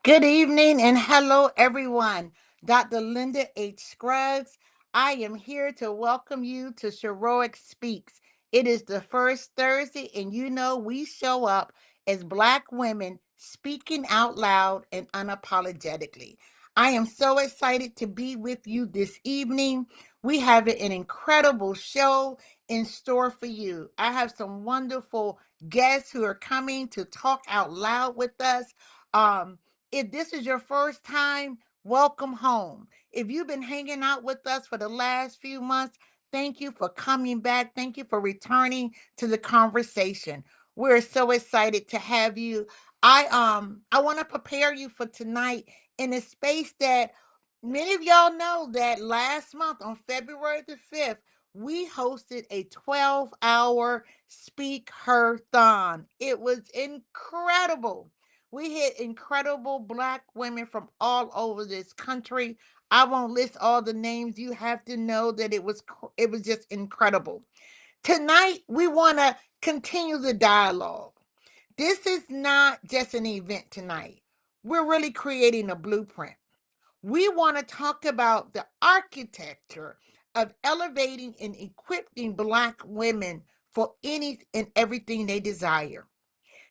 Good evening and hello, everyone. Dr. Linda H. Scruggs. I am here to welcome you to Sheroic Speaks. It is the first Thursday, and we show up as Black women speaking out loud and unapologetically. I am so excited to be with you this evening. We have an incredible show in store for you. I have some wonderful guests who are coming to talk out loud with us. Um, if this is your first time, welcome home. If you've been hanging out with us for the last few months, thank you for coming back. Thank you for returning to the conversation. We're so excited to have you. I want to prepare you for tonight in a space that many of y'all know that last month on February the 5th, we hosted a 12-hour Speak Her Thon. It was incredible. We had incredible Black women from all over this country. I won't list all the names. You have to know that it was just incredible. Tonight we want to continue the dialogue. This is not just an event tonight. We're really creating a blueprint. We want to talk about the architecture of elevating and equipping Black women for any and everything they desire.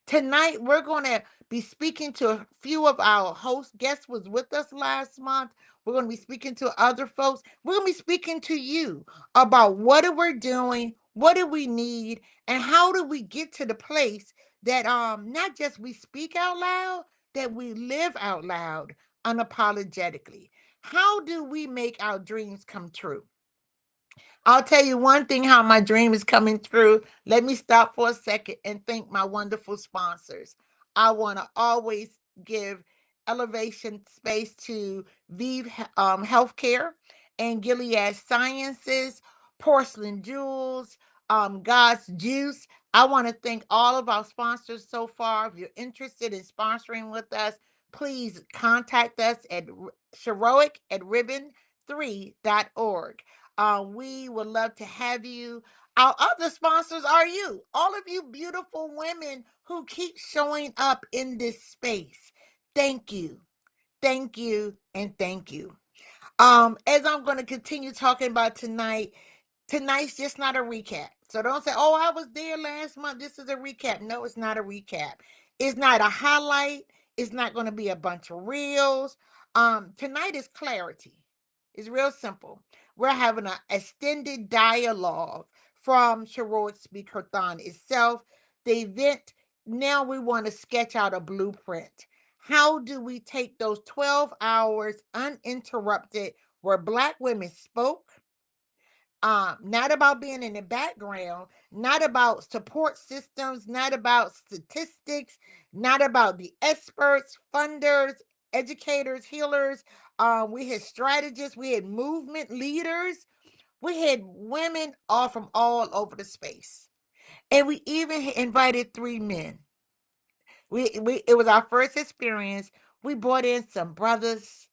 Tonight, we're going to be speaking to a few of our host guests was with us last month. We're going to be speaking to other folks. We're going to be speaking to you about what are we doing, what do we need, and how do we get to the place that not just we speak out loud, that we live out loud unapologetically. How do we make our dreams come true? I'll tell you one thing how my dream is coming through. Let me stop for a second and thank my wonderful sponsors. I want to always give elevation space to Vive Healthcare and Gilead Sciences, Porcelain Jewels, God's Juice. I want to thank all of our sponsors so far. If you're interested in sponsoring with us, please contact us at Sheroic at ribbon3.org. We would love to have you. Our other sponsors are you, all of you beautiful women who keep showing up in this space. Thank you, thank you, and thank you. As I'm going to continue talking about tonight, tonight's just not a recap. So don't say, oh, I was there last month. This is a recap. No, it's not a recap. It's not a highlight. It's not going to be a bunch of reels. Tonight is clarity. It's real simple. We're having an extended dialogue from Sheroic Speakathon itself. The event, now we want to sketch out a blueprint. How do we take those 12 hours uninterrupted where Black women spoke? Not about being in the background, not about support systems, not about statistics, not about the experts, funders, educators, healers. We had strategists, we had movement leaders, we had women all from all over the space. And we even invited three men. We it was our first experience. We brought in some brothers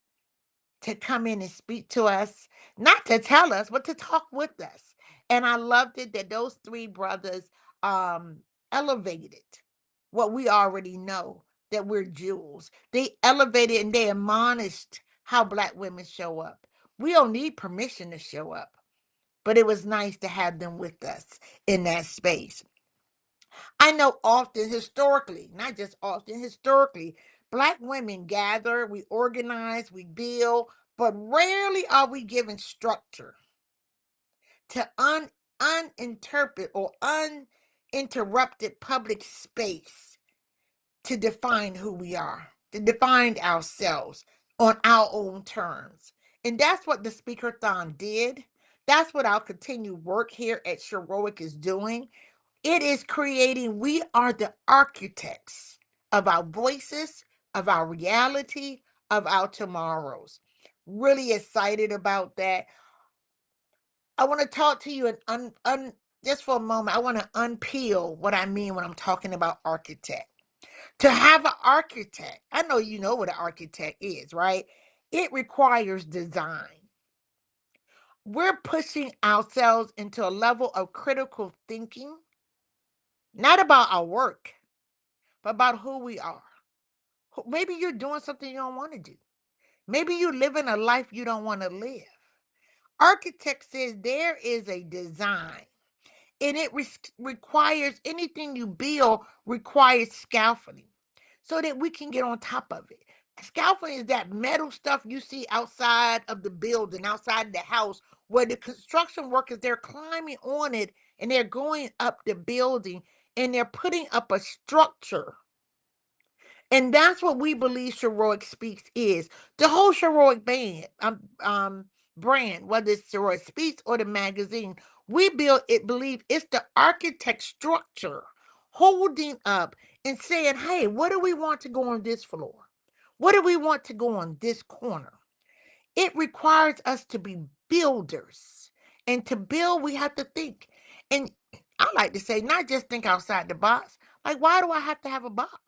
to come in and speak to us, not to tell us, but to talk with us. And I loved it that those three brothers elevated what we already know, that we're jewels. They elevated and they admonished how Black women show up. We don't need permission to show up, but it was nice to have them with us in that space. I know often, historically, not just often, historically, Black women gather, we organize, we build, but rarely are we given structure to uninterpret or uninterrupted public space to define who we are, to define ourselves on our own terms. And that's what the Speakerthon did. That's what our continued work here at Sheroic is doing. It is creating, we are the architects of our voices, of our reality, of our tomorrows. Really excited about that. I want to talk to you and just for a moment, I want to unpeel what I mean when I'm talking about architect. To have an architect, I know you know what an architect is, right? It requires design. We're pushing ourselves into a level of critical thinking, not about our work, but about who we are. Maybe you're doing something you don't want to do. Maybe you're living a life you don't want to live. Architect says there is a design, and it requires anything you build requires scaffolding so that we can get on top of it. Scaffolding is that metal stuff you see outside of the building, outside the house, where the construction workers, they're climbing on it and they're going up the building and they're putting up a structure. And that's what we believe Sheroic Speaks is. The whole Sheroic brand, whether it's Sheroic Speaks or the magazine, we believe it's the architect structure holding up and saying, hey, what do we want to go on this floor? What do we want to go on this corner? It requires us to be builders. And to build, we have to think. And I like to say, not just think outside the box. Like, why do I have to have a box?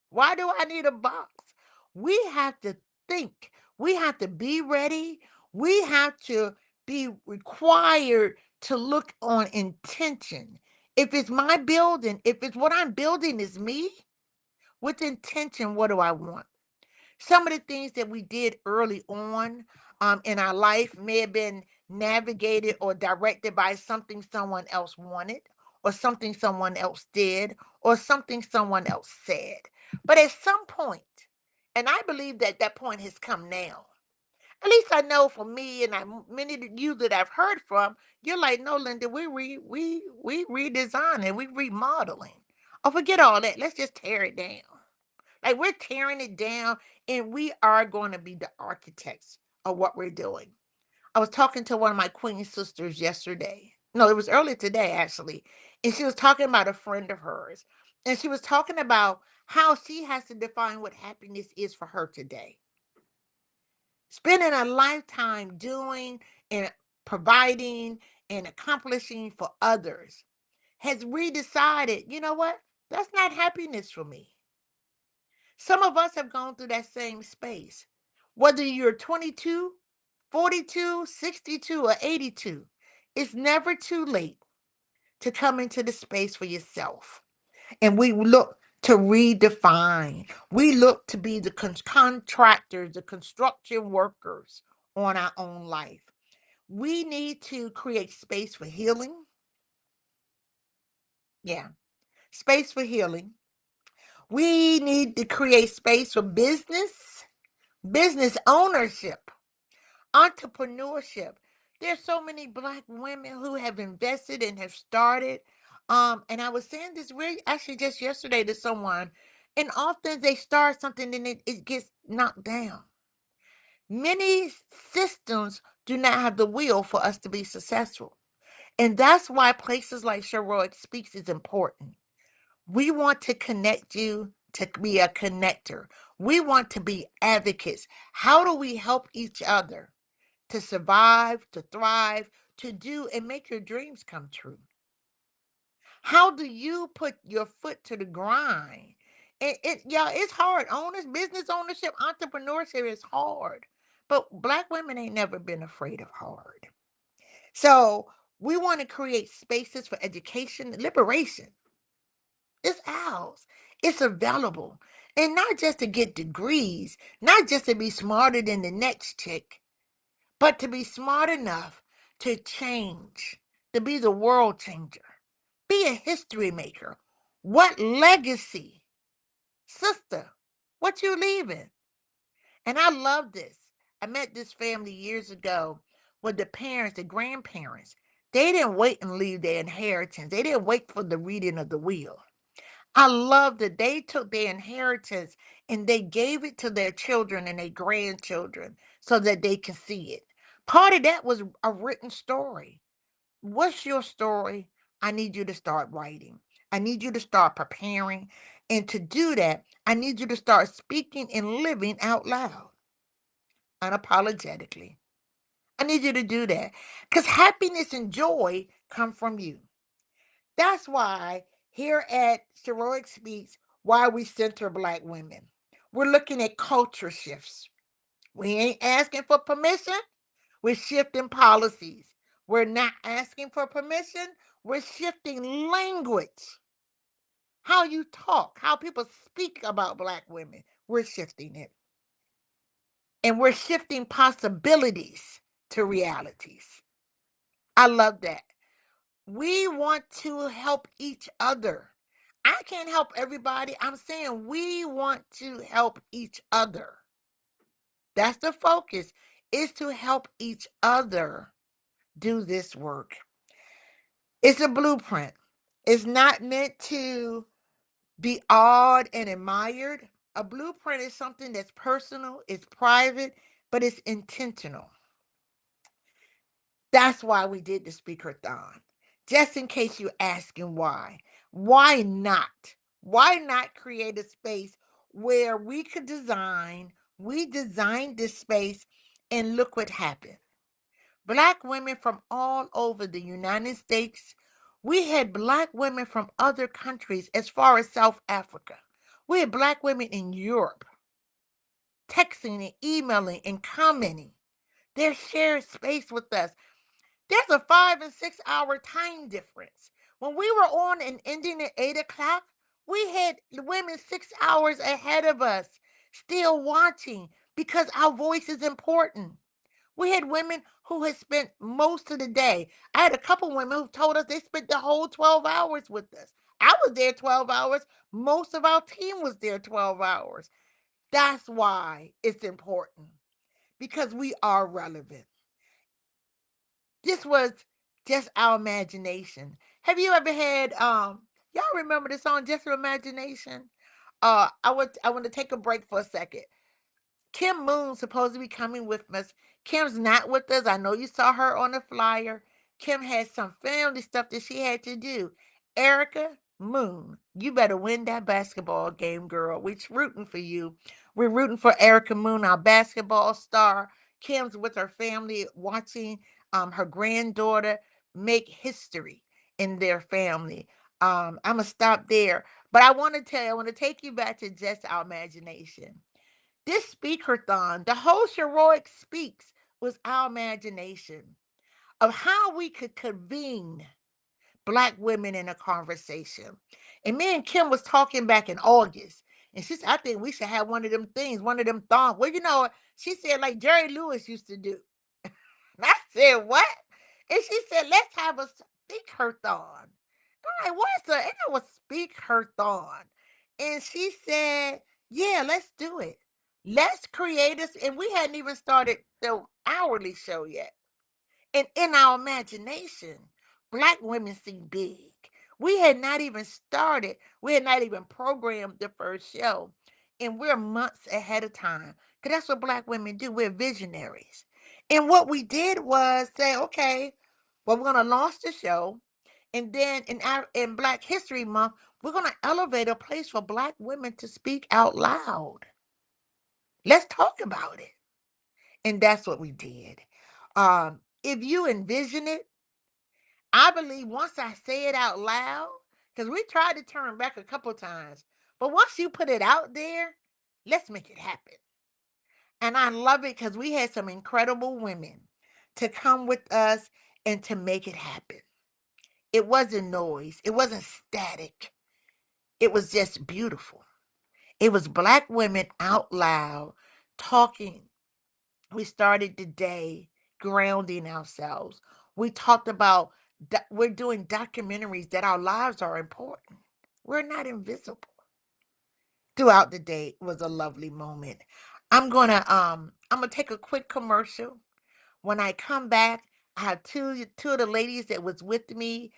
Why do I need a box? We have to think. We have to be ready. We have to be required to look on intention. If it's my building, if it's what I'm building is me, with intention, what do I want? Some of the things that we did early on in our life may have been navigated or directed by something someone else wanted, or something someone else did, or something someone else said. But at some point, and I believe that that point has come now. At least I know for me and many of you that I've heard from, you're like, no, Linda, we redesigning, we remodeling. Oh, forget all that. Let's just tear it down. Like we're tearing it down and we are going to be the architects of what we're doing. I was talking to one of my queen sisters yesterday. No, it was earlier today, actually. And she was talking about a friend of hers. And she was talking about how she has to define what happiness is for her today. Spending a lifetime doing and providing and accomplishing for others has redecided, you know what? That's not happiness for me. Some of us have gone through that same space. Whether you're 22, 42, 62, or 82, it's never too late to come into the space for yourself. And we look to redefine. We look to be the contractors, the construction workers on our own life. We need to create space for healing. Yeah, space for healing. We need to create space for business ownership, entrepreneurship. There's so many Black women who have invested and have started. And I was saying this really actually just yesterday to someone, and often they start something and it gets knocked down. Many systems do not have the will for us to be successful. And that's why places like Sheroic Speaks is important. We want to connect you to be a connector. We want to be advocates. How do we help each other to survive, to thrive, to do and make your dreams come true? How do you put your foot to the grind? Yeah, it's hard. Business ownership, entrepreneurship is hard. But Black women ain't never been afraid of hard. So we want to create spaces for education, liberation. It's ours. It's available. And not just to get degrees, not just to be smarter than the next chick, but to be smart enough to change, to be the world changer, be a history maker. What legacy, sister, what you leaving? And I love this. I met this family years ago with the parents, the grandparents. They didn't wait and leave their inheritance. They didn't wait for the reading of the will. I love that they took their inheritance and they gave it to their children and their grandchildren so that they can see it. Part of that was a written story. What's your story? I need you to start writing. I need you to start preparing. And to do that, I need you to start speaking and living out loud, unapologetically. I need you to do that because happiness and joy come from you. That's why here at Sheroic Speaks, why we center Black women. We're looking at culture shifts. We ain't asking for permission. We're shifting policies. We're not asking for permission. We're shifting language. how you talk, how people speak about Black women. We're shifting it. And we're shifting possibilities to realities. I love that. We want to help each other. I can't help everybody. I'm saying we want to help each other. That's the focus, is to help each other do this work. It's a blueprint. It's not meant to be awed and admired. A blueprint is something that's personal, it's private, but it's intentional. That's why we did the speaker-thon. Just in case you're asking why. Why not? Why not create a space where we designed this space, and look what happened. Black women from all over the United States. We had Black women from other countries as far as South Africa. We had Black women in Europe texting and emailing and commenting. They shared space with us. There's a 5 and 6 hour time difference. When we were on and ending at 8 o'clock, we had women 6 hours ahead of us still watching because our voice is important. We had women who had spent most of the day. I had a couple women who told us they spent the whole 12 hours with us. I was there 12 hours. Most of our team was there 12 hours. That's why it's important, because we are relevant. This was just our imagination. Have you ever had y'all remember the song Just Your Imagination? I want to take a break for a second. Kim Moon's supposed to be coming with us. Kim's not with us. I know you saw her on the flyer. Kim had some family stuff that she had to do. Erica Moon, you better win that basketball game, girl. We're rooting for you. We're rooting for Erica Moon, our basketball star. Kim's with her family watching her granddaughter make history in their family. I'm going to stop there. But I want to take you back to just our imagination. This speaker-thon, the whole Sheroic Speaks, was our imagination of how we could convene Black women in a conversation. And me and Kim was talking back in August. And she said, I think we should have one of them things, one of them thongs. Well, she said, like Jerry Lewis used to do. And I said, what? And she said, let's have a speaker-thon. I'm like, what's a speaker-thon? And she said, yeah, let's do it. Let's create this. And we hadn't even started the hourly show yet. And in our imagination, Black women see big. We had not even started. We had not even programmed the first show. And we're months ahead of time. Because that's what Black women do. We're visionaries. And what we did was say, okay, well, we're going to launch the show. And then in Black History Month, we're going to elevate a place for Black women to speak out loud. Let's talk about it. And that's what we did. If you envision it, I believe once I say it out loud, because we tried to turn back a couple times, but once you put it out there, let's make it happen. And I love it because we had some incredible women to come with us and to make it happen. It wasn't noise. It wasn't static. It was just beautiful. It was Black women out loud talking. We started the day grounding ourselves. We talked about we're doing documentaries that our lives are important. We're not invisible. Throughout the day was a lovely moment. I'm gonna take a quick commercial. When I come back, I have two of the ladies that was with me,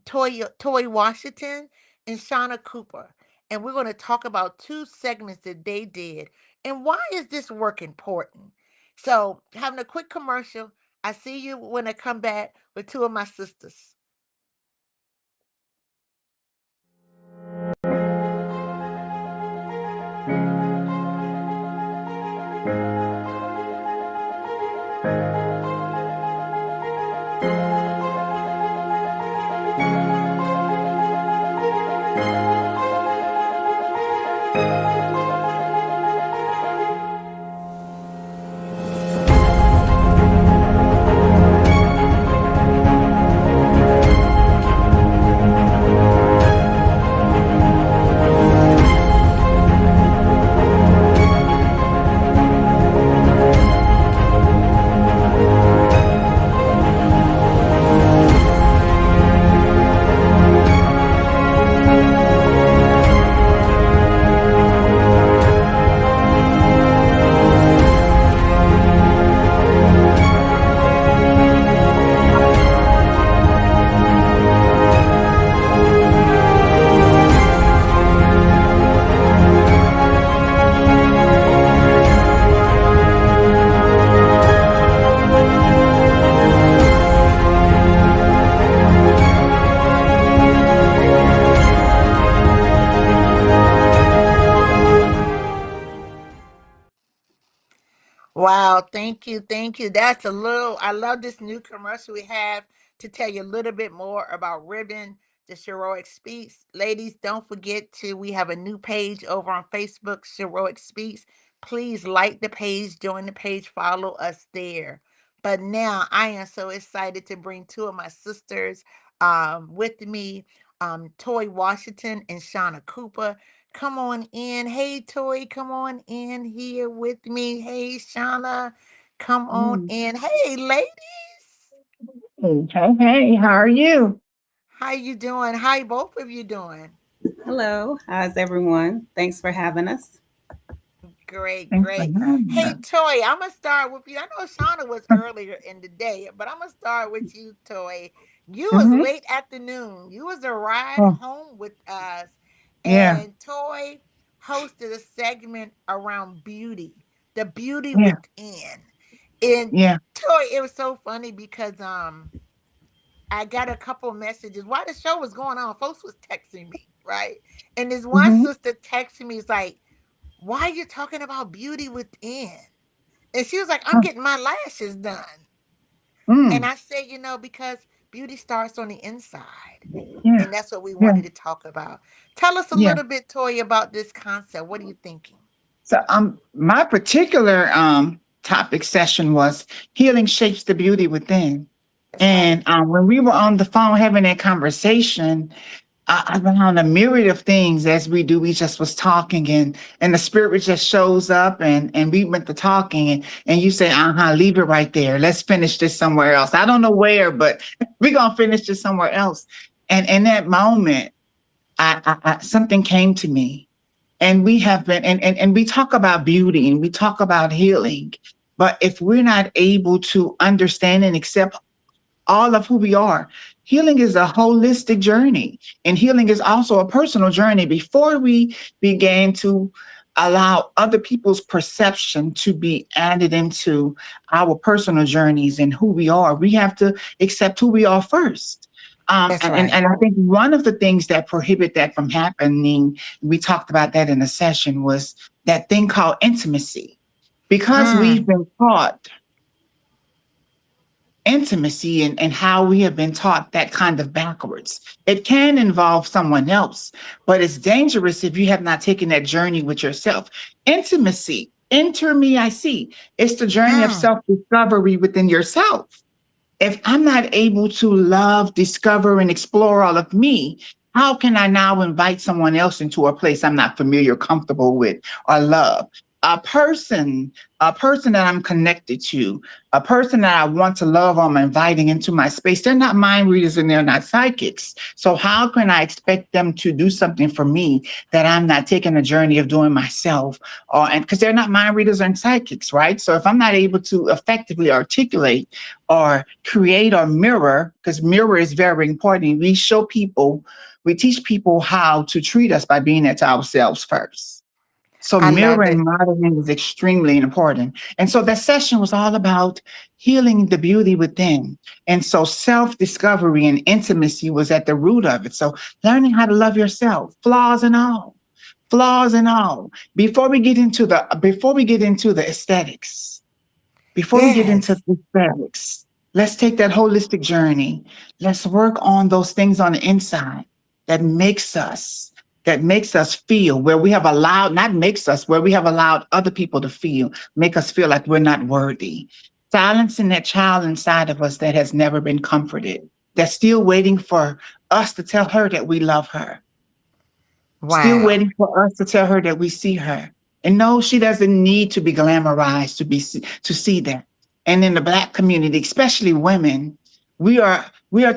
Toy Washington and Shauna Cooper. And we're going to talk about two segments that they did. And why is this work important? So, having a quick commercial. I see you when I come back with two of my sisters. Wow, thank you, thank you. That's a little, I love this new commercial we have to tell you a little bit more about Ribbon, the Sheroic Speaks. Ladies, don't forget to, we have a new page over on Facebook, Sheroic Speaks. Please like the page, join the page, follow us there. But now I am so excited to bring two of my sisters with me, Toy Washington and Shauna Cooper. Come on in. Hey, Toy, come on in here with me. Hey, Shauna, come on Mm. in. Hey, ladies. Hey, hey, hey, how are you? How you doing? How both of you doing? Hello, how's everyone? Thanks for having us. Great, Thanks for great. having Hey, us. Toy, I'm gonna start with you. I know Shauna was earlier in the day, but I'm gonna start with you, Toy. You was Mm-hmm. late afternoon. You was a ride Oh, home with us, yeah, and Toy hosted a segment around beauty, the beauty yeah, within. And yeah. Toy, it was so funny because I got a couple of messages while the show was going on. Folks was texting me, right? And this one Mm-hmm. sister texted me, is like, why are you talking about beauty within? And she was like, I'm Huh. getting my lashes done. And Mm. I said, because beauty starts on the inside. Yeah, And that's what we yeah, wanted to talk about. Tell us a yeah. little bit, Toya, about this concept. What are you thinking? So my particular topic session was healing shapes the beauty within. That's And right. when we were on the phone having that conversation, I found a myriad of things as we do. We just was talking, and the spirit just shows up, and we went to talking, and you say, leave it right there. Let's finish this somewhere else. I don't know where, but we're gonna finish this somewhere else. And in that moment, I something came to me, and we have been, and we talk about beauty and we talk about healing, but if we're not able to understand and accept all of who we are. Healing is a holistic journey, and healing is also a personal journey. Before we began to allow other people's perception to be added into our personal journeys and who we are, we have to accept who we are first. That's And right. I think one of the things that prohibit that from happening, we talked about that in a session, was that thing called intimacy. Because we've Mm, been taught intimacy, and how we have been taught that kind of backwards. It can involve someone else, but it's dangerous if you have not taken that journey with yourself. Intimacy, enter me, I see. It's the journey of mm. self discovery within yourself. If I'm not able to love, discover, and explore all of me, how can I now invite someone else into a place I'm not familiar, comfortable with, or love? A person that I'm connected to, a person that I want to love, I'm inviting into my space. They're not mind readers and they're not psychics. So how can I expect them to do something for me that I'm not taking a journey of doing myself? Or and because they're not mind readers and psychics, right? So if I'm not able to effectively articulate or create or mirror, because mirror is very important. We teach people how to treat us by being it to ourselves first. So I love mirroring it. modeling is extremely important. And so that session was all about healing the beauty within. And so self-discovery and intimacy was at the root of it. So learning how to love yourself, flaws and all, flaws and all. Before we get into the aesthetics, before we get into Yes. the aesthetics, let's take that holistic journey. Let's work on those things on the inside that makes us that makes us feel where we have allowed, not makes us, where we have allowed other people to feel, make us feel like we're not worthy. Silencing that child inside of us that has never been comforted, that's still waiting for us to tell her that we love her, still Wow. waiting for us to tell her that we see her. And no, she doesn't need to be glamorized to see that. And in the Black community, especially women, we are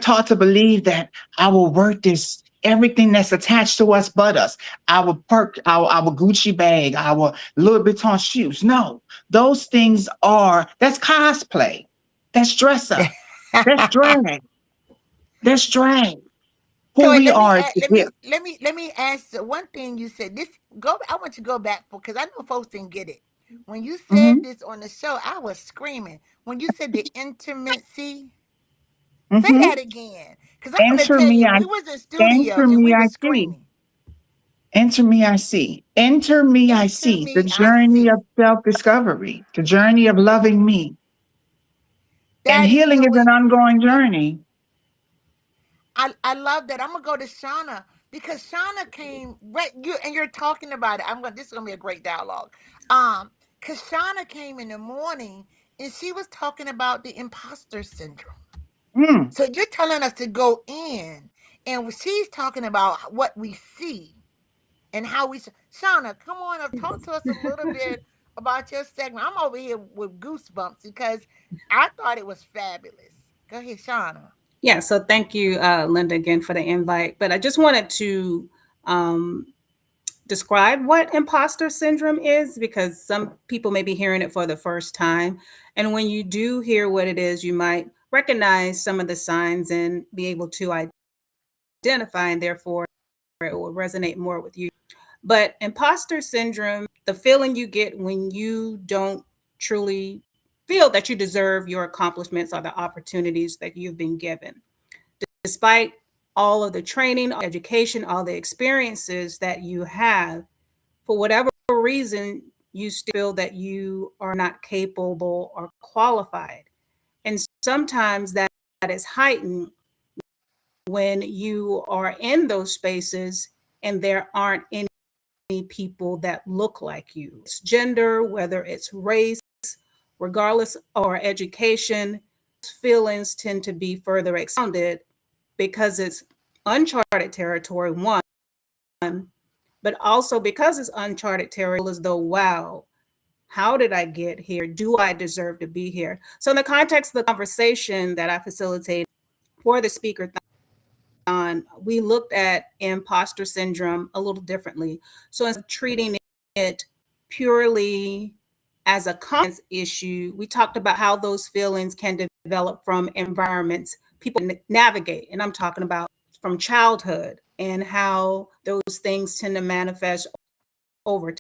taught to believe that our worth is everything that's attached to us but us. Our Gucci bag, our Louis Vuitton shoes. No, those things that's cosplay. That's dress up. That's drag. That's drag. Who Toy, we are is the gift. let me ask one thing you said. This go I want you to go back because I know folks didn't get it. When you said Mm-hmm. this on the show, I was screaming. When you said the intimacy, say Mm-hmm. that again. Cause I'm gonna Enter tell me, you, I we was in studio enter and me, we I was see. screaming. Enter me, I see. Enter me, I Enter see. The me, I journey see. of self discovery, the journey of loving me. And That is healing is so an important. ongoing journey. I love that. I'm gonna go to Shauna because Shauna came right you and you're talking about it. I'm gonna this is gonna be a great dialogue. Because Shauna came in the morning and she was talking about the imposter syndrome. Mm. So you're telling us to go in, and she's talking about what we see and how we. Shauna, come on up, talk to us a little bit about your segment. I'm over here with goosebumps because I thought it was fabulous. Go ahead, Shauna. Yeah, so thank you, Linda, again for the invite. But I just wanted to um, describe what imposter syndrome is because some people may be hearing it for the first time. And when you do hear what it is, you might recognize some of the signs and be able to identify, and therefore it will resonate more with you. But imposter syndrome, the feeling you get when you don't truly feel that you deserve your accomplishments or the opportunities that you've been given. Despite all of the training, education, all the experiences that you have, for whatever reason, you still feel that you are not capable or qualified. And sometimes that is heightened when you are in those spaces and there aren't any people that look like you. It's gender, whether it's race, regardless, or education, feelings tend to be further expounded because it's uncharted territory, one, but also because it's uncharted territory, as though, wow, how did I get here? Do I deserve to be here? So, in the context of the conversation that I facilitated for the speaker on, we looked at imposter syndrome a little differently. So instead of treating it purely as a confidence issue, we talked about how those feelings can develop from environments people navigate. And I'm talking about from childhood and how those things tend to manifest over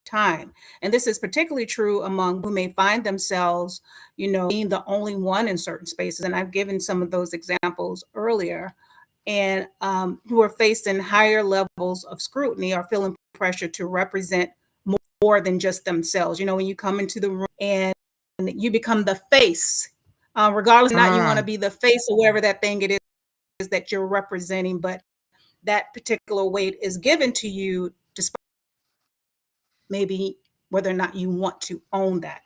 time. And this is particularly true among who may find themselves, being the only one in certain spaces. And I've given some of those examples earlier, and who are facing higher levels of scrutiny or feeling pressure to represent more than just themselves. When you come into the room and you become the face, regardless of not you want to Mm. be the face or whatever that thing it is that you're representing, but that particular weight is given to you despite maybe whether or not you want to own that.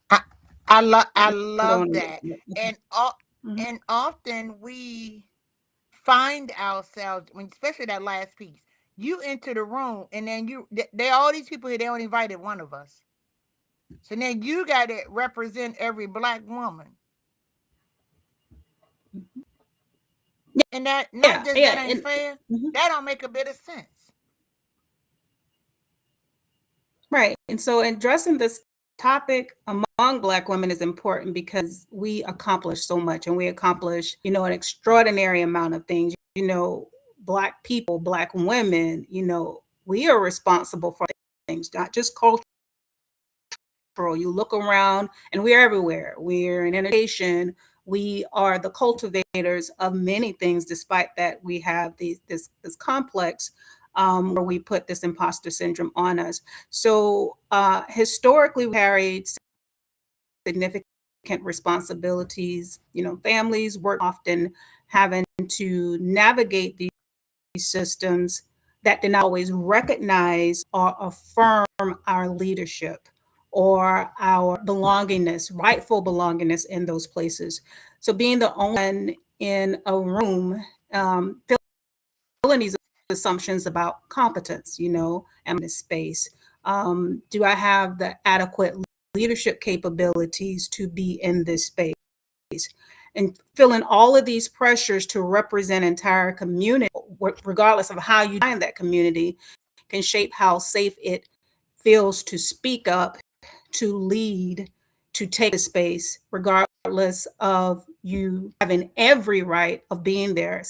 I I I'm love going. that. Okay. And Mhm. and often we find ourselves when especially that last piece. You enter the room and then there are all these people here, they only invited one of us. So then you gotta represent every black woman. And that not Yeah, just yeah, that ain't and fair, mhm. that don't make a bit of sense. Right. And so addressing this topic among Black women is important because we accomplish so much and we accomplish, an extraordinary amount of things. Black people, Black women, we are responsible for things, not just cultural. You look around and we're everywhere. We're in education. We are the cultivators of many things, despite that we have this complex where we put this imposter syndrome on us. So historically, we carried significant responsibilities. Families work often having to navigate these systems that did not always recognize or affirm our leadership or our belongingness, rightful belongingness in those places. So being the only one in a room, filling these assumptions about competence, and this space. Do I have the adequate leadership capabilities to be in this space? And feeling all of these pressures to represent entire community, regardless of how you find that community, can shape how safe it feels to speak up, to lead, to take a space, regardless of you having every right of being there.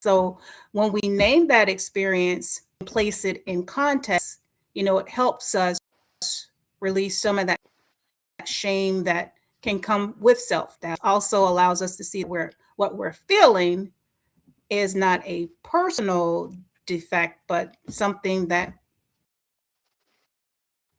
So when we name that experience and place it in context, it helps us release some of that shame that can come with self-doubt. Also allows us to see what we're feeling is not a personal defect, but something that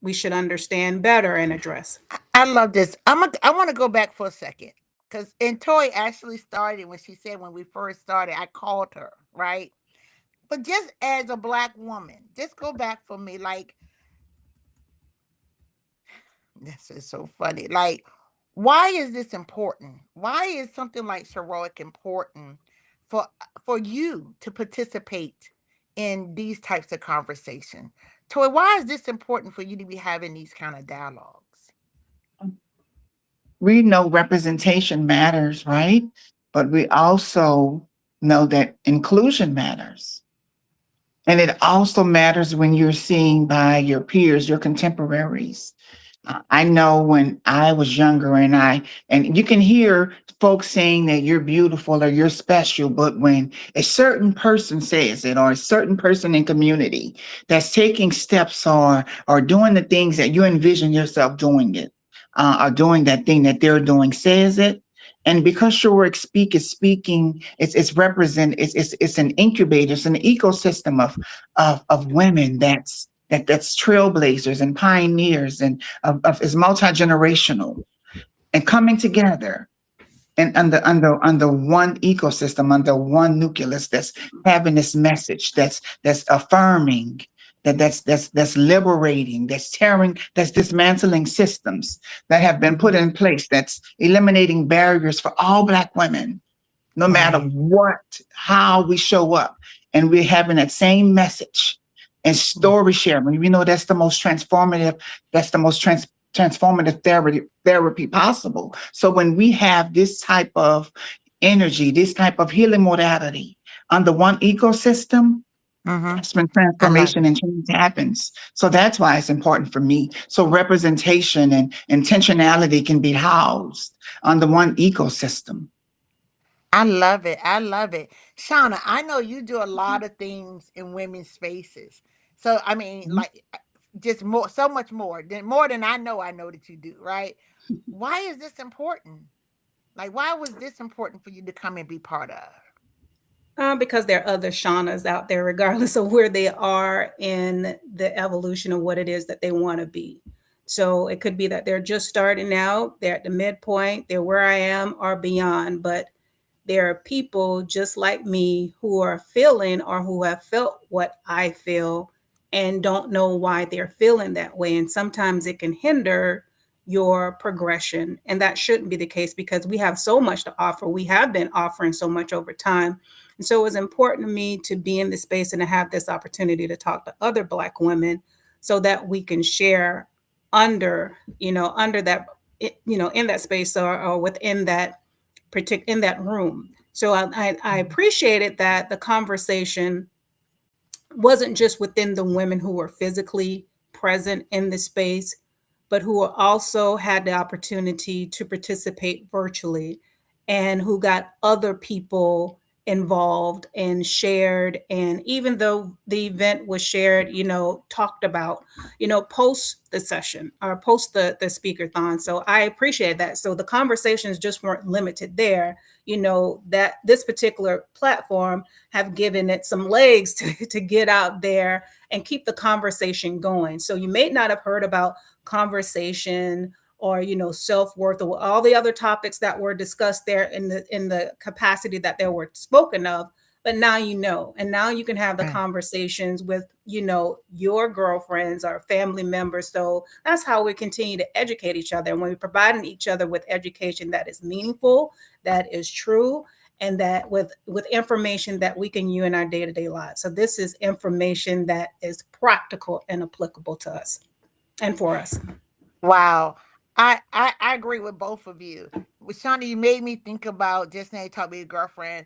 we should understand better and address. I love this. I want to go back for a second because and Toy actually started when she said when we first started, I called her right. But just as a black woman, just go back for me. Like this is so funny. Like, why is this important? Why is something like Sheroic important for for you to participate in these types of conversation? Toy, why is this important for you to be having these kind of dialogues? We know representation matters, right? But we also know that inclusion matters. And it also matters when you're seen by your peers, your contemporaries. I know when I was younger and you can hear folks saying that you're beautiful or you're special, but when a certain person says it or a certain person in community that's taking steps or doing the things that you envision yourself doing it, or doing that thing that they're doing says it. And because Sheroic Speak is speaking, it's an incubator, it's an ecosystem of women that's trailblazers and pioneers and of is multi-generational and coming together and under one ecosystem, under one nucleus that's having this message that's affirming that's liberating, that's tearing, that's dismantling systems that have been put in place, that's eliminating barriers for all Black women, no matter Right. what, how we show up. And we're having that same message and story sharing. We know that's the most transformative therapy possible. So when we have this type of energy, this type of healing modality under one ecosystem, Mm-hmm. that's when I love transformation it. and change happens. So that's why it's important for me. So representation and intentionality can be housed under one ecosystem. I love it. I love it. Shauna, I know you do a lot of things in women's spaces. So I mean, like just more so much more than I know that you do, right? Why is this important? Like why was this important for you to come and be part of? Because there are other Shaunas out there, regardless of where they are in the evolution of what it is that they want to be. So it could be that they're just starting out, they're at the midpoint, they're where I am or beyond. But there are people just like me who are feeling or who have felt what I feel and don't know why they're feeling that way. And sometimes it can hinder your progression. And that shouldn't be the case because we have so much to offer. We have been offering so much over time. And so it was important to me to be in this space and to have this opportunity to talk to other Black women so that we can share under, under that, in that space or within that in that room. So I appreciated that the conversation wasn't just within the women who were physically present in the space, but who also had the opportunity to participate virtually and who got other people involved and shared. And even though the event was shared, talked about, post the session or post the speakerthon. So I appreciate that. So the conversations just weren't limited there, that this particular platform have given it some legs to get out there and keep the conversation going. So you may not have heard about conversation or self-worth or all the other topics that were discussed there in the capacity that they were spoken of, but now and now you can have the Right. conversations with your girlfriends or family members. So that's how we continue to educate each other, and when we're providing each other with education that is meaningful, that is true, and that with information that we can use in our day-to-day lives. So this is information that is practical and applicable to us and for us. Wow. I agree with both of you. With Shauna, you made me think about just now you talked about your girlfriend.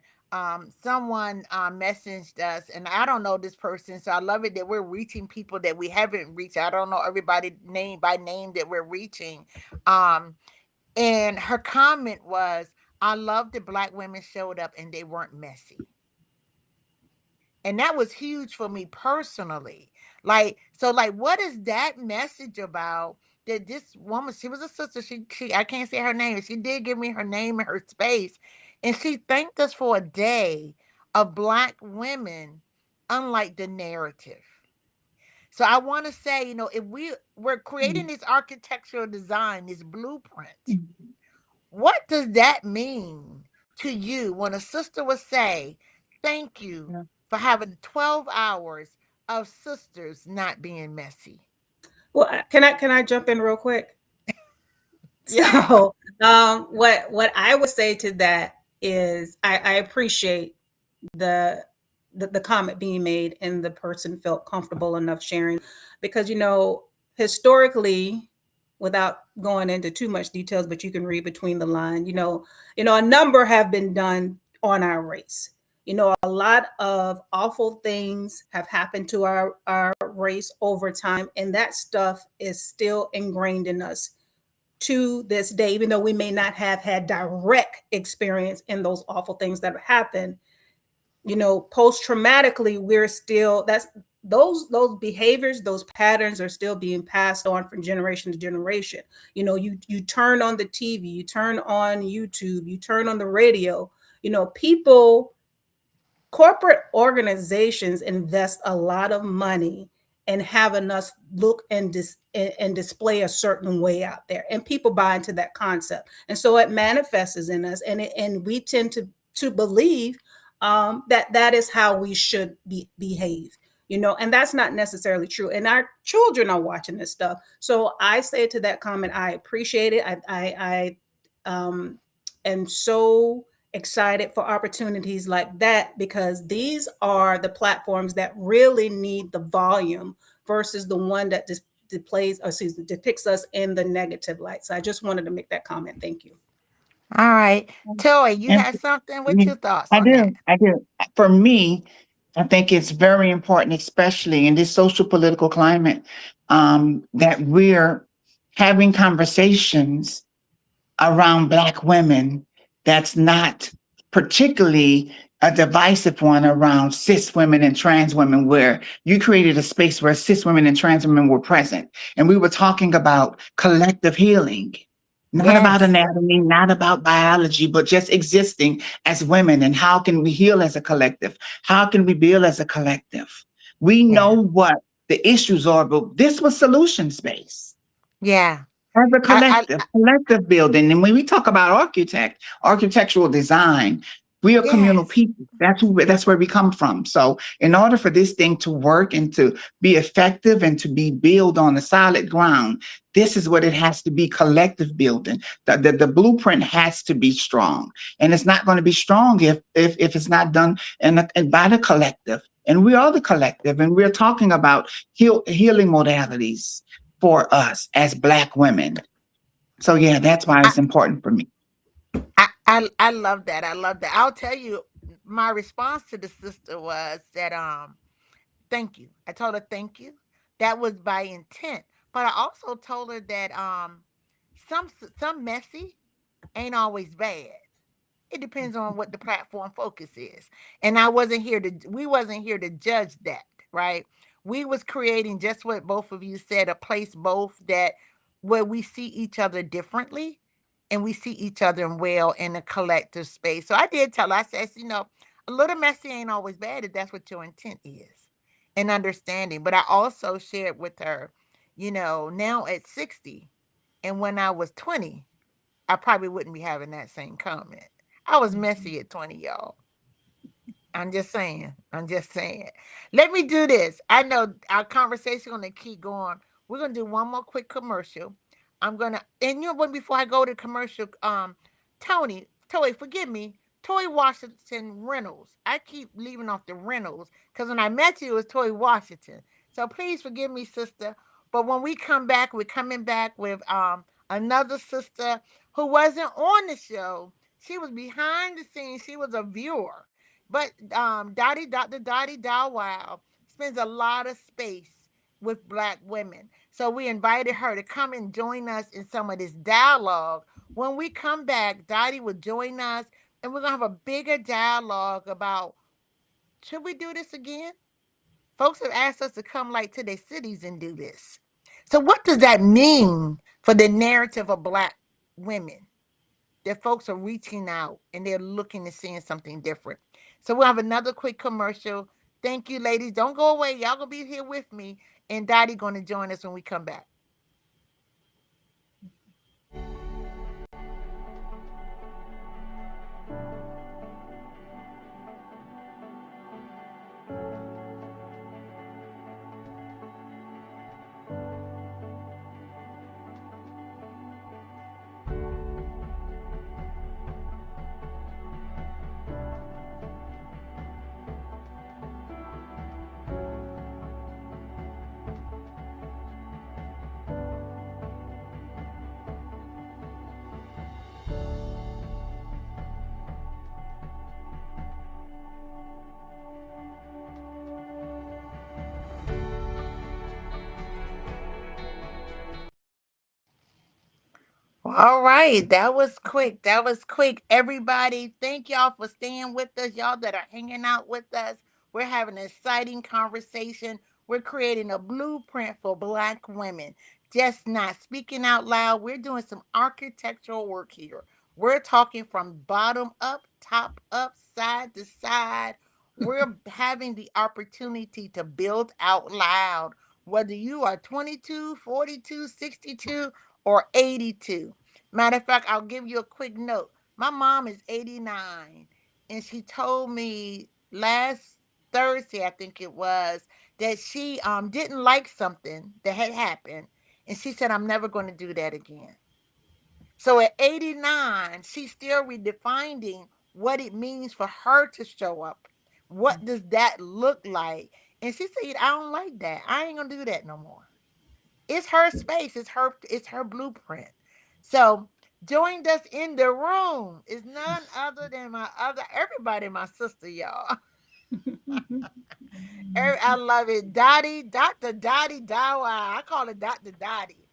Someone messaged us, and I don't know this person, so I love it that we're reaching people that we haven't reached. I don't know everybody name by name that we're reaching. Um, and her comment was, I love that Black women showed up and they weren't messy. And that was huge for me personally. Like, so like what is that message about? That this woman, she was a sister, she I can't say her name, she did give me her name and her space, and she thanked us for a day of Black women unlike the narrative. So I want to say, if we're creating this architectural design, this blueprint, what does that mean to you when a sister would say, thank you for having 12 hours of sisters not being messy? Well, can I jump in real quick? Yeah. So, what I would say to that is I appreciate the, the comment being made and the person felt comfortable enough sharing, because historically, without going into too much details, but you can read between the line, a number have been done on our race. A lot of awful things have happened to our race over time, and that stuff is still ingrained in us to this day, even though we may not have had direct experience in those awful things that have happened. Post traumatically, we're still, that's those behaviors, those patterns are still being passed on from generation to generation. You turn on the TV, you turn on YouTube, you turn on the radio. People, corporate organizations invest a lot of money in having us look and display a certain way out there, and people buy into that concept, and so it manifests in us, and we tend to believe that that is how we should behave. And that's not necessarily true, and our children are watching this stuff. So I say to that comment, I appreciate it. I am so excited for opportunities like that, because these are the platforms that really need the volume versus the one that depicts us in the negative light. So I just wanted to make that comment. Thank you. All right. Toy, you And had something? What's yeah, your thoughts I on that? do. I do. For me, I think it's very important, especially in this social political climate, that we're having conversations around Black women that's not particularly a divisive one around cis women and trans women, where you created a space where cis women and trans women were present. And we were talking about collective healing, not about Yes. anatomy, not about biology, but just existing as women. And how can we heal as a collective? How can we build as a collective? We Yeah. know what the issues are, but this was solution space Yeah. as a I collective building. And when we talk about architectural design, we are communal yes. people. That's where we come from. So in order for this thing to work and to be effective and to be built on a solid ground, this is what it has to be: collective building. The blueprint has to be strong. And it's not going to be strong if it's not done and by the collective. And we are the collective, and we're talking about healing modalities for us as Black women. So yeah, that's why I, it's important for me. I love that. I love that. I'll tell you, my response to the sister was that thank you. I told her thank you. That was by intent. But I also told her that some some messy ain't always bad. It depends on what the platform focus is. And we wasn't here to judge that, right? We was creating just what both of you said, a place both that where we see each other differently and we see each other well in a collective space. So I did tell her, I said, a little messy ain't always bad if that's what your intent is and understanding. But I also shared with her, now at 60 and when I was 20, I probably wouldn't be having that same comment. I was messy at 20, y'all. I'm just saying. I'm just saying. Let me do this. I know our conversation gonna keep going. We're gonna do one more quick commercial. I'm gonna and when before I go to commercial, Toy, forgive me. Toy Washington Reynolds. I keep leaving off the Reynolds because when I met you it was Toy Washington. So please forgive me, sister. But when we come back, we're coming back with another sister who wasn't on the show. She was behind the scenes. She was a viewer, but Dr. Dottie Dow Wow spends a lot of space with Black women. So we invited her to come and join us in some of this dialogue. When we come back, Dottie will join us and we're going to have a bigger dialogue about should we do this again? Folks have asked us to come like to their cities and do this. So what does that mean for the narrative of Black women? That folks are reaching out and they're looking to seeing something different. So we'll have another quick commercial. Thank you, ladies. Don't go away. Y'all gonna be here with me, and Dottie gonna join us when we come back. All right, that was quick. That was quick. Everybody, thank y'all for staying with us. Y'all that are hanging out with us. We're having an exciting conversation. We're creating a blueprint for Black women. Just not speaking out loud. We're doing some architectural work here. We're talking from bottom up, top up, side to side. We're having the opportunity to build out loud. Whether you are 22, 42, 62, or 82. Matter of fact, I'll give you a quick note. My mom is 89, and she told me last Thursday, I think it was, that she didn't like something that had happened, and she said, "I'm never going to do that again." So at 89, she's still redefining what it means for her to show up. What does that look like? And she said, "I don't like that. I ain't gonna do that no more." It's her space. It's her blueprint. So joined us in the room is none other than my other everybody, my sister, y'all. I love it. Dottie, Dr. Dottie Dawa. I call it Dr. Dottie.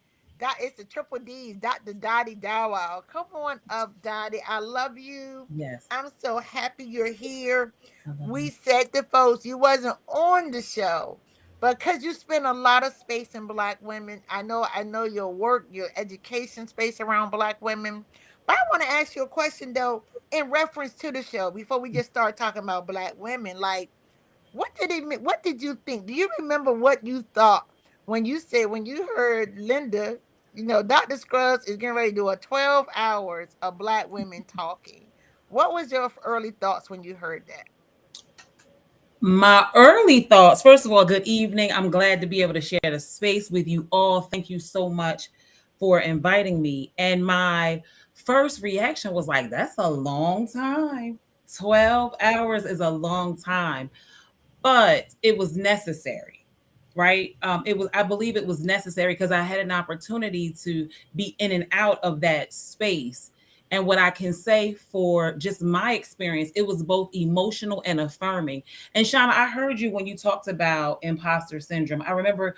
It's the triple D's, Dr. Dottie Dawa. Come on up, Dottie. I love you. Yes. I'm so happy you're here. I love We you. said to folks, you wasn't on the show, but because you spend a lot of space in Black women, I know your work, your education space around Black women. But I want to ask you a question though, in reference to the show, before we just start talking about Black women. Like, what did it mean? What did you think? Do you remember what you thought when you heard Linda, Dr. Scruggs is getting ready to do a 12 hours of Black women talking? What was your early thoughts when you heard that? My early thoughts, first of all, good evening. I'm glad to be able to share the space with you all. Thank you so much for inviting me. And my first reaction was like, that's a long time. 12 hours is a long time, but it was necessary, right? I believe it was necessary because I had an opportunity to be in and out of that space. And what I can say for just my experience, it was both emotional and affirming. And Shauna, I heard you when you talked about imposter syndrome. I remember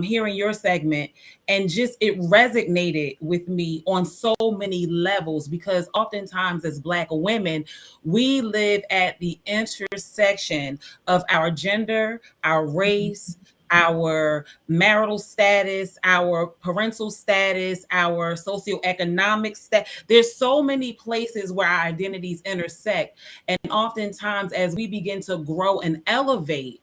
hearing your segment, and just it resonated with me on so many levels because oftentimes as Black women, we live at the intersection of our gender, our race, our marital status, our parental status, our socioeconomic status. There's so many places where our identities intersect. And oftentimes, as we begin to grow and elevate,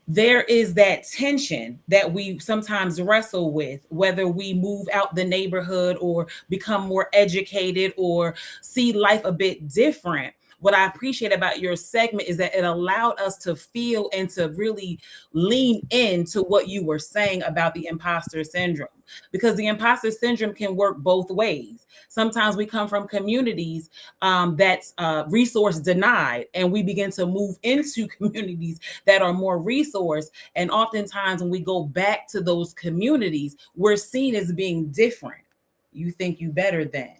there is that tension that we sometimes wrestle with, whether we move out the neighborhood or become more educated or see life a bit different. What I appreciate about your segment is that it allowed us to feel and to really lean into what you were saying about the imposter syndrome, because the imposter syndrome can work both ways. Sometimes we come from communities that's resource denied, and we begin to move into communities that are more resourced. And oftentimes, when we go back to those communities, we're seen as being different. You think you better than,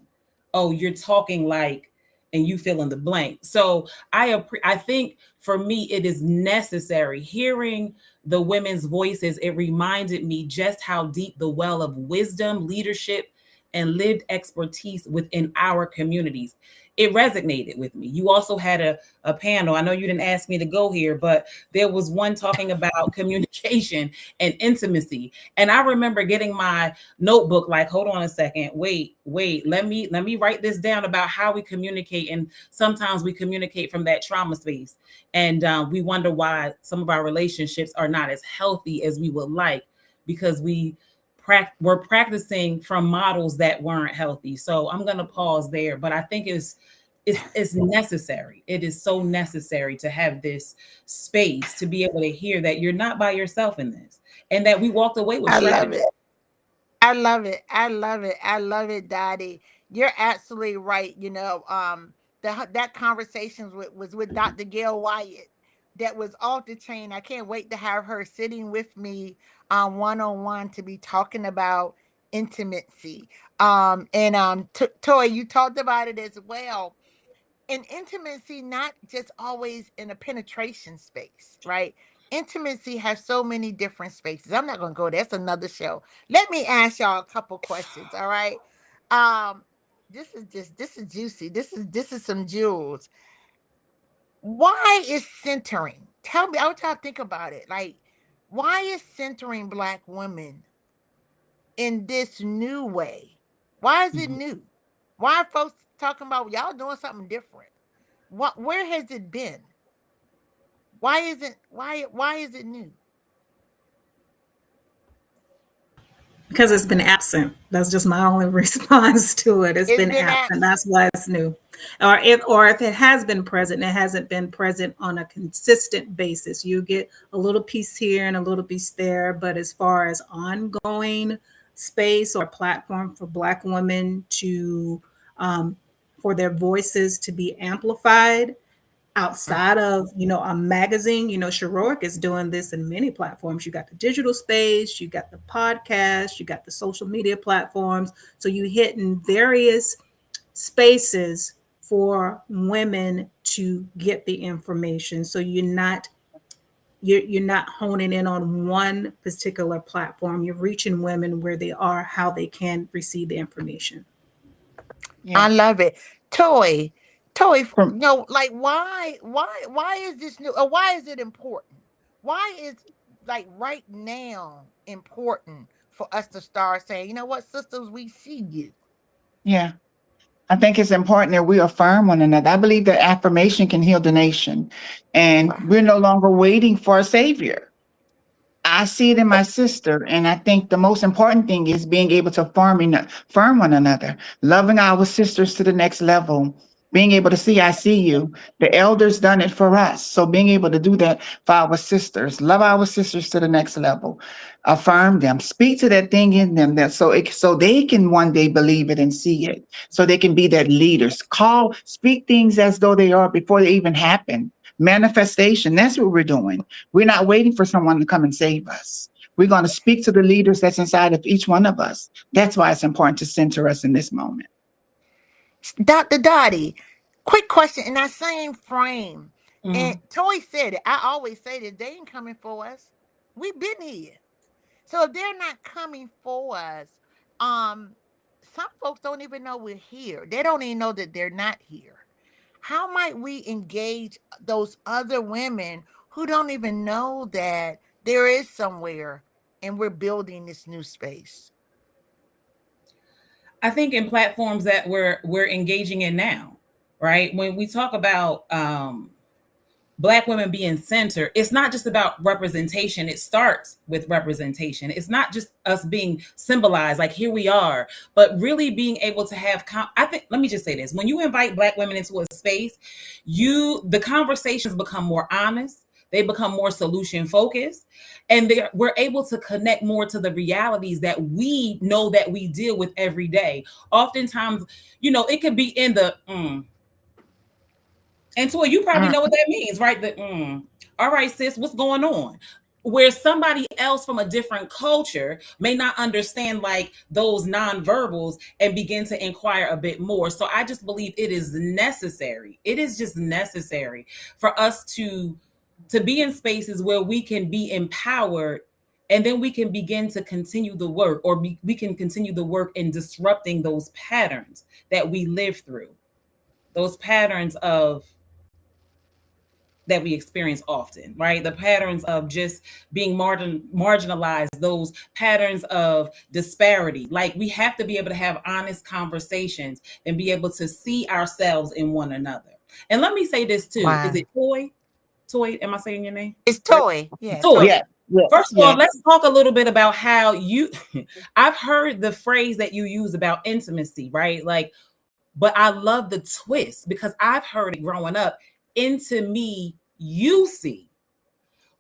oh, you're talking like, and you fill in the blank. So I think for me, it is necessary hearing the women's voices. It reminded me just how deep the well of wisdom, leadership, and lived expertise within our communities. it resonated with me. You also had a panel. I know you didn't ask me to go here, but there was one talking about communication and intimacy. And I remember getting my notebook, like, hold on a second, wait, let me write this down about how we communicate. And sometimes we communicate from that trauma space. And we wonder why some of our relationships are not as healthy as we would like, because we're practicing from models that weren't healthy. So I'm going to pause there, but I think it's necessary. It is so necessary to have this space to be able to hear that you're not by yourself in this, and that we walked away with I love strategy. it. I love it. I love it. I love it, Dottie. You're absolutely right. That conversation was with Dr. Gail Wyatt. That was off the chain. I can't wait to have her sitting with me one on one to be talking about intimacy. Toy, you talked about it as well. And intimacy, not just always in a penetration space, right? Intimacy has so many different spaces. I'm not going to go there. That's another show. Let me ask y'all a couple questions, all right? Um, this is juicy. This is some jewels. Why is centering? Tell me, I want y'all to think about it. Like, why is centering Black women in this new way? Why is it Mhm. new? Why are folks talking about y'all doing something different? Where has it been? Why is it new? Because it's been absent. That's just my only response to it. It's It's been been absent. absent. That's why it's new. Or if it has been present, it hasn't been present on a consistent basis. You get a little piece here and a little piece there, but as far as ongoing space or platform for Black women to for their voices to be amplified, outside of a magazine. Sheroic is doing this in many platforms. You got the digital space, you got the podcast, you got the social media platforms. So you hit in various spaces for women to get the information. So you're not honing in on one particular platform. You're reaching women where they are, how they can receive the information. Yeah. I love it. Toy, toy. From Like why is this new? Or why is it important? Why is like right now important for us to start saying, you know what, sisters, we see you. yeah. I think it's important that we affirm one another. I believe that affirmation can heal the nation. And Wow. we're no longer waiting for a savior. I see it in my sister, and I think the most important thing is being able to affirm one another, loving our sisters to the next level, being able to see, I see you. The elders done it for us, so being able to do that for our sisters, love our sisters to the next level, affirm them, speak to that thing in them that so they can one day believe it and see it, so they can be that leaders. Speak things as though they are before they even happen. Manifestation. That's what we're doing. We're not waiting for someone to come and save us. We're going to speak to the leaders that's inside of each one of us. That's why it's important to center us in this moment. Dr. Dottie, quick question in that same frame. And Mhm. Toy said it. I always say this, they ain't coming for us. We've been here. So if they're not coming for us, um, some folks don't even know we're here. They don't even know that they're not here. How might we engage those other women who don't even know that there is somewhere and we're building this new space? I think in platforms that we're engaging in now, right? When we talk about Black women being centered, it's not just about representation. It starts with representation. It's not just us being symbolized, like here we are, but really being able to have. I think. Let me just say this: when you invite Black women into a space, the conversations become more honest. They become more solution focused, and we're able to connect more to the realities that we know that we deal with every day. Oftentimes, it could be in the and so you probably Uh, know what that means, right? All right, sis, what's going on? Where somebody else from a different culture may not understand like those nonverbals and begin to inquire a bit more. So I just believe it is necessary. It is just necessary for us to be in spaces where we can be empowered, and then we can begin to continue the work, or we can continue the work in disrupting those patterns that we live through, those patterns of that we experience often, right? The patterns of just being marginalized, those patterns of disparity. Like we have to be able to have honest conversations and be able to see ourselves in one another. And let me say this too. Wow. Is it Toy? Toy, am I saying your name? It's Toy. Yeah, Toy. Toy. Yeah, yeah, First of yeah. all, let's talk a little bit about how you I've heard the phrase that you use about intimacy, right? Like, but I love the twist because I've heard it growing up. Into me, you see,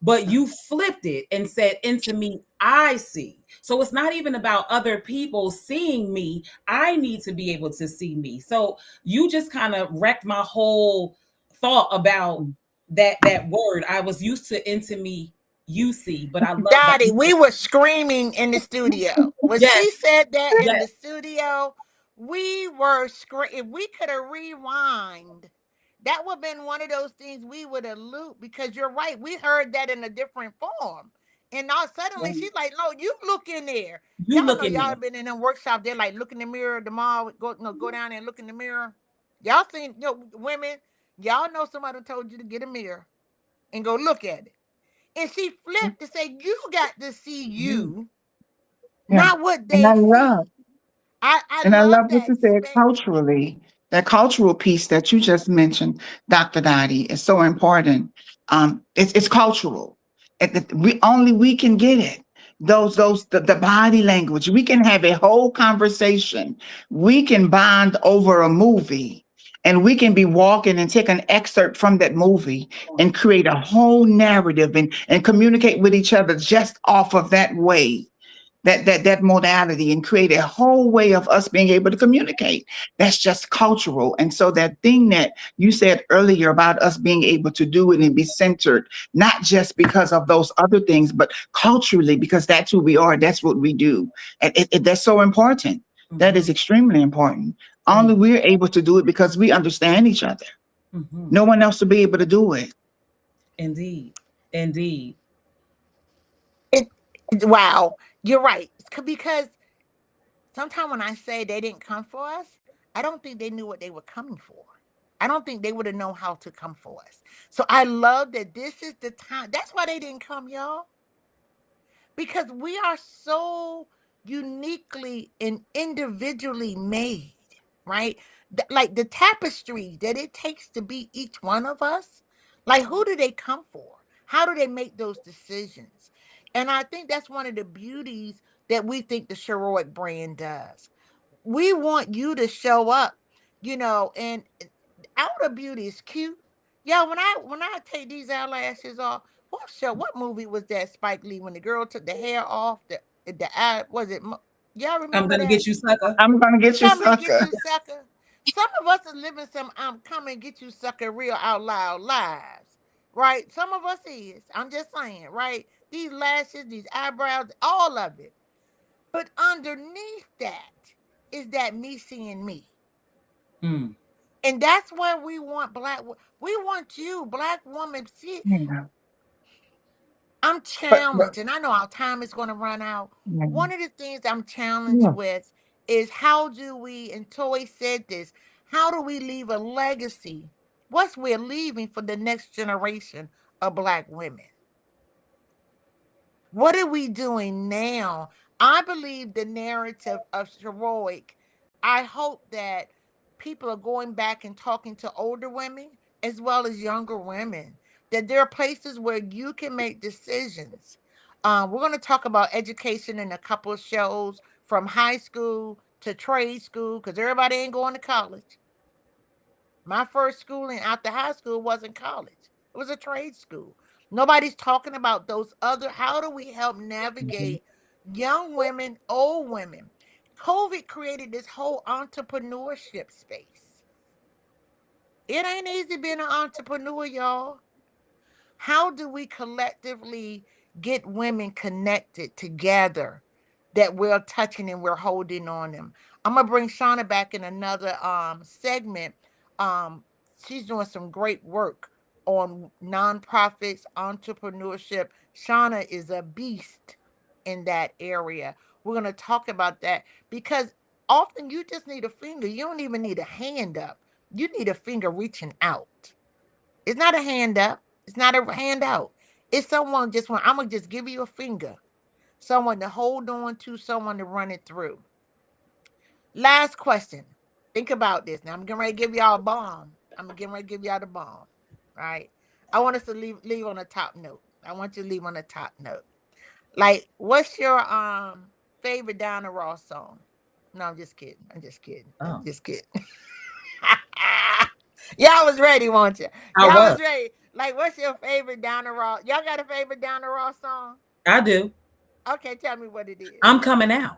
but you flipped it and said, into me, I see. So it's not even about other people seeing me. I need to be able to see me. So you just kind of wrecked my whole thought about that word. I was used to into me, you see, but I love that. Dottie, we were screaming in the studio. When Yes, she said that in yes, the studio, we were screaming. If we could have rewind, that would have been one of those things we would have looped because you're right. We heard that in a different form. And now suddenly she's like, no, you look in there. you Y'all look know in y'all there. have been in a workshop. They're like, look in the mirror tomorrow. Go, no, go down there and look in the mirror. Y'all seen, women, y'all know somebody told you to get a mirror and go look at it. And she flipped to say, you got to see You. you, Yeah. not what And they see. I I love love what that you said space. culturally. That cultural piece that you just mentioned, Dr. Dottie, is so important. It's cultural. We can get it. The body language. We can have a whole conversation. We can bond over a movie, and we can be walking and take an excerpt from that movie and create a whole narrative and communicate with each other just off of that way, that modality, and create a whole way of us being able to communicate. That's just cultural. And so that thing that you said earlier about us being able to do it and be centered, not just because of those other things, but culturally, because that's who we are, that's what we do. And that's so important. That is Mhm. extremely important. Only And we're able to do it because we understand each other. mhm. No one else will be able to do it. Indeed, indeed. It, wow, you're right. Because sometimes when I say they didn't come for us, I don't think they knew what they were coming for. I don't think they would have known how to come for us. So I love that this is the time. That's why they didn't come, y'all. Because we are so uniquely and individually made, right? Like the tapestry that it takes to be each one of us. Like, who do they come for? How do they make those decisions? And I think that's one of the beauties that we think the Sheroic brand does. We want you to show up, and outer beauty is cute. Yeah, when I take these eyelashes off, what movie was that, Spike Lee, when the girl took the hair off, the eye, was it y'all I'm remember gonna that? get you, sucker. I'm going to get you, Come and get sucker. you, sucker. Some of us are living some come and get you, sucker, real out loud lives. Right? Some of us is. I'm just saying, right? These lashes, these eyebrows, all of it. But underneath that is that me seeing me. Mm. And that's where we want we want you, black woman. See, Yeah. I'm But challenged, and I know our time is going to run out. yeah, One of the things I'm challenged yeah. with is how do we, and Toy said this, how do we leave a legacy? What's we're leaving for the next generation of black women? What are we doing now? I believe the narrative of Sheroic, I hope that people are going back and talking to older women as well as younger women, that there are places where you can make decisions. We're going to talk about education in a couple of shows, from high school to trade school, because everybody ain't going to college. My first schooling after high school wasn't college. It was a trade school. Nobody's talking about those other. How do we help Mhm. navigate young women, old women? COVID created this whole entrepreneurship space. It ain't easy being an entrepreneur, y'all. How do we collectively get women connected together, that we're touching and we're holding on them? I'm gonna bring Shauna back in another segment. Um, she's doing some great work on nonprofits, entrepreneurship. Shauna is a beast in that area. We're gonna talk about that because often you just need a finger. You don't even need a hand up. You need a finger reaching out. It's not a hand up. It's not a hand out. It's someone just want, I'm going to just give you a finger. Someone to hold on to, someone to run it through. Last question. Think about this. Now I'm getting ready to give y'all a bomb. I'm getting ready to give y'all the bomb. Right? I want us to leave on a top note. I want you to leave on a top note. Like, what's your favorite Diana Ross song? No, I'm just kidding. I'm just kidding. I'm Oh, just kidding. Y'all was ready, won't you? I Y'all was. was ready. Like, what's your favorite Diana Ross? Y'all got a favorite Diana Ross song? I do. Okay, tell me what it is. I'm coming out.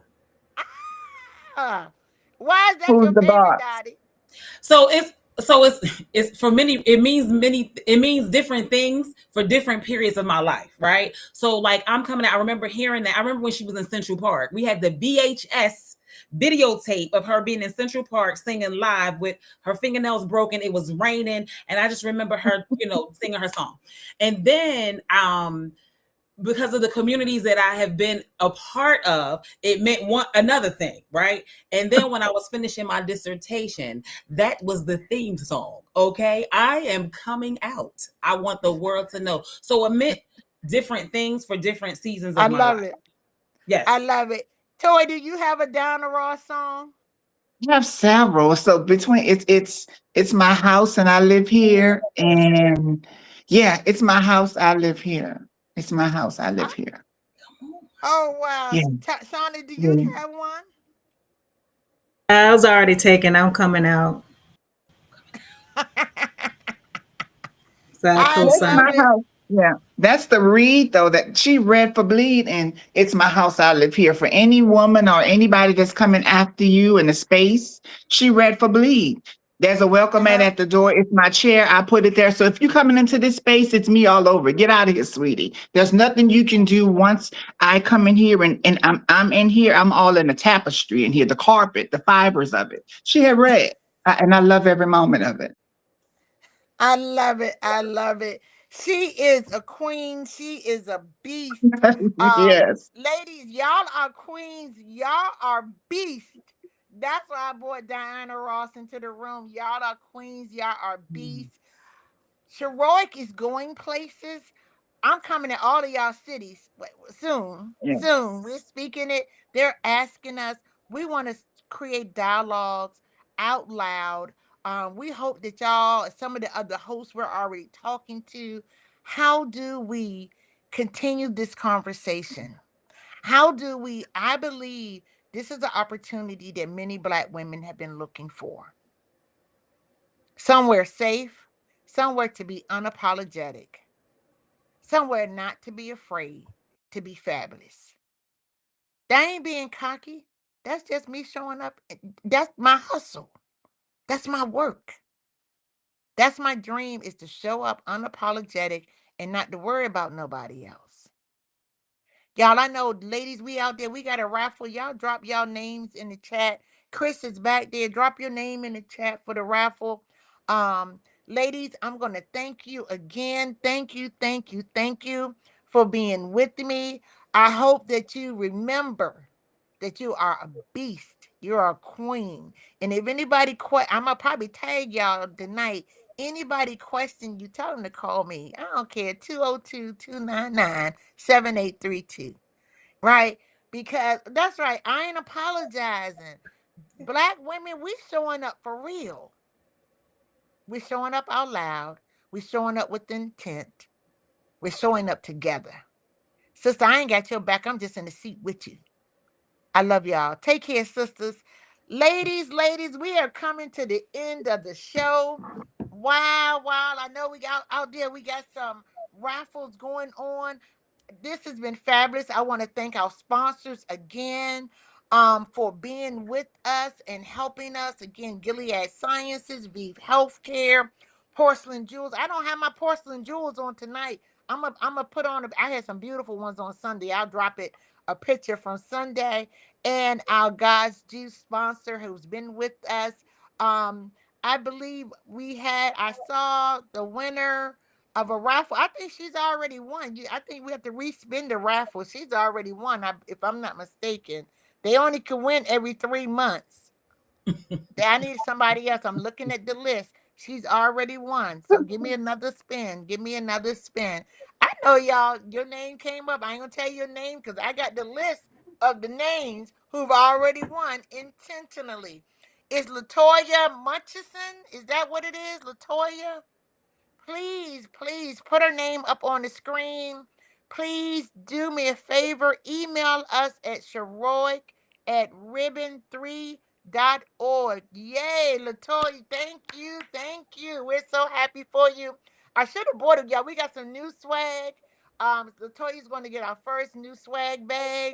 Ah, why is that Who's your the favorite, boss? Dottie? So it's for many, it means different things for different periods of my life, right? So like I'm coming out. I remember hearing that. I remember when she was in Central Park. We had the VHS videotape of her being in Central Park singing live with her fingernails broken. It was raining, and I just remember her, singing her song. And then because of the communities that I have been a part of, it meant one another thing, right? And then when I was finishing my dissertation, that was the theme song. Okay, I am coming out. I want the world to know. So it meant different things for different seasons I of my love life. it. I Yes. love it. Toy, do you have a Diana Ross song? I have several. So between it's my house and I live here, and yeah, it's my house. I live here. It's my house. I live here. Oh wow, Yeah. Shauna, do you Yeah. have one? I was already taken. I'm coming out. So I I That's co-sign. love my it. house. Yeah. That's the read though that she read for Bleed, and it's my house. I live here. For any woman or anybody that's coming after you in the space, she read for Bleed. There's a welcome mat Uh-huh. at the door. It's my chair. I put it there. So if you're coming into this space, it's me all over. Get out of here, sweetie. There's nothing you can do once I come in here and I'm in here. I'm all in the tapestry in here, the carpet, the fibers of it. She had read. And I love every moment of it. I love it. I love it. She is a queen. She is a beast. Yes. Ladies, y'all are queens. Y'all are beasts. That's why I brought Diana Ross into the room. Y'all are queens. Y'all are beasts. Sheroic is going places. I'm coming to all of y'all cities soon. Yeah. Soon. We're speaking it. They're asking us. We want to create dialogues out loud. We hope that y'all, some of the other hosts we're already talking to, how do we continue this conversation? How do we? I believe this is an opportunity that many Black women have been looking for. Somewhere safe, somewhere to be unapologetic, somewhere not to be afraid to be fabulous. That ain't being cocky. That's just me showing up. That's my hustle. That's my work. That's my dream is to show up unapologetic and not to worry about nobody else. Y'all, I know, ladies, we out there, we got a raffle. Y'all drop y'all names in the chat. Chris is back there. Drop your name in the chat for the raffle. Ladies, I'm going to thank you again. Thank you, thank you, thank you for being with me. I hope that you remember that you are a beast. You're a queen. And if anybody, I'm going to probably tag y'all tonight. Anybody question you, tell them to call me. I don't care. 202-299-7832. Right? Because that's right. I ain't apologizing. Black women, we showing up for real. We're showing up out loud. We're showing up with intent. We're showing up together. Sister, I ain't got your back. I'm just in the seat with you. I love y'all. Take care, sisters. Ladies, we are coming to the end of the show. Wow, wow. I know we got out there, we got some raffles going on. This has been fabulous. I want to thank our sponsors again for being with us and helping us. Again, Gilead Sciences, Vive Healthcare, Porcelain Jewels. I don't have my porcelain jewels on tonight. I'm a put on. I had some beautiful ones on Sunday. I'll drop it a picture from Sunday. And our God's Juice sponsor who's been with us. Um, I believe I saw the winner of a raffle. I think she's already won. I think we have to respin the raffle. She's already won, if I'm not mistaken. They only can win every 3 months. I need somebody else. I'm looking at the list. She's already won. So give me another spin. Give me another spin. I know y'all, your name came up. I ain't gonna tell you your name because I got the list of the names who've already won intentionally. Is Latoya Munchison? Is that what it is? Latoya? Please, please put her name up on the screen. Please do me a favor. Email us at Sheroic at ribbon3.org. Yay, Latoya. Thank you. Thank you. We're so happy for you. I should have bought it, y'all. We got some new swag. Latoya's going to get our first new swag bag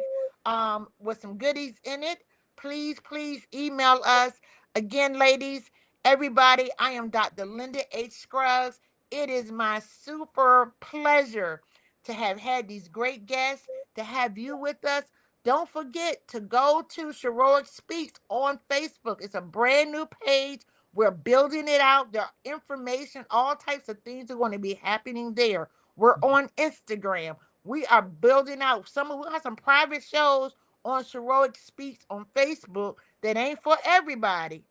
with some goodies in it. Please, please email us. Again, ladies, everybody, I am Dr. Linda H. Scruggs. It is my super pleasure to have had these great guests, to have you with us. Don't forget to go to Sheroic Speaks on Facebook. It's a brand new page. We're building it out. There are information, all types of things are going to be happening there. We're on Instagram. We are building out. We have some private shows on Sheroic Speaks on Facebook that ain't for everybody.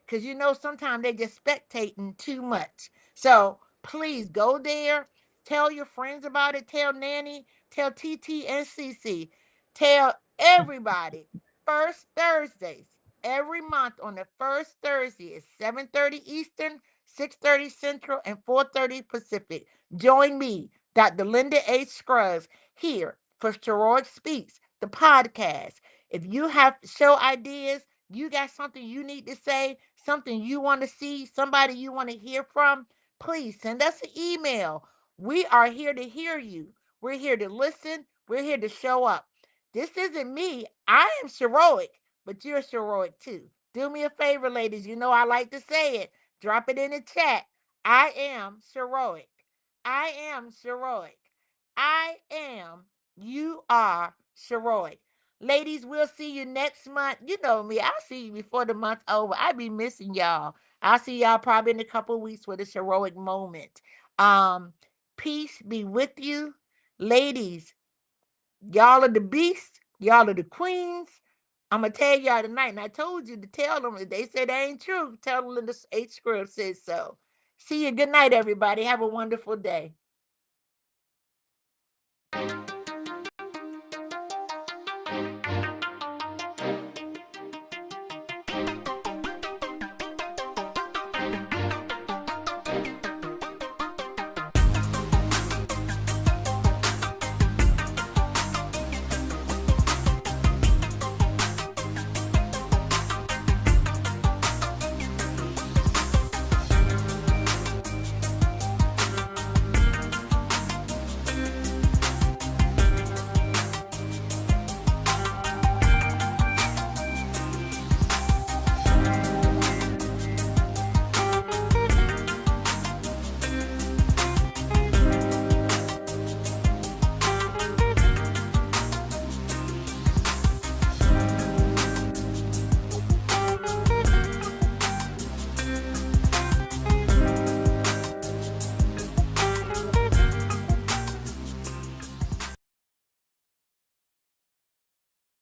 Because sometimes they just spectating too much. So please go there. Tell your friends about it. Tell Nanny. Tell TT and CC. Tell everybody. First Thursdays every month on the first Thursday is 7:30 Eastern, 6:30 Central, and 4:30 Pacific. Join me, Dr. Linda H. Scruggs, here for Sheroic Speaks, the podcast. If you have show ideas, you got something you need to say, something you want to see, somebody you want to hear from, please send us an email. We are here to hear you. We're here to listen. We're here to show up. This isn't me. I am Sheroic, but you're Sheroic too. Do me a favor, ladies. You know I like to say it. Drop it in the chat. I am Sheroic. I am Sheroic. I am. You are Sheroic. Ladies, we'll see you next month. You know me. I'll see you before the month's over. I be missing y'all. I'll see y'all probably in a couple of weeks with a Sheroic moment. Um, Peace be with you. Ladies, y'all are the beasts. Y'all are the queens. I'm going to tell y'all tonight. And I told you to tell them. If they said that ain't true, tell them the H Scruggs says so. See you. Good night, everybody. Have a wonderful day.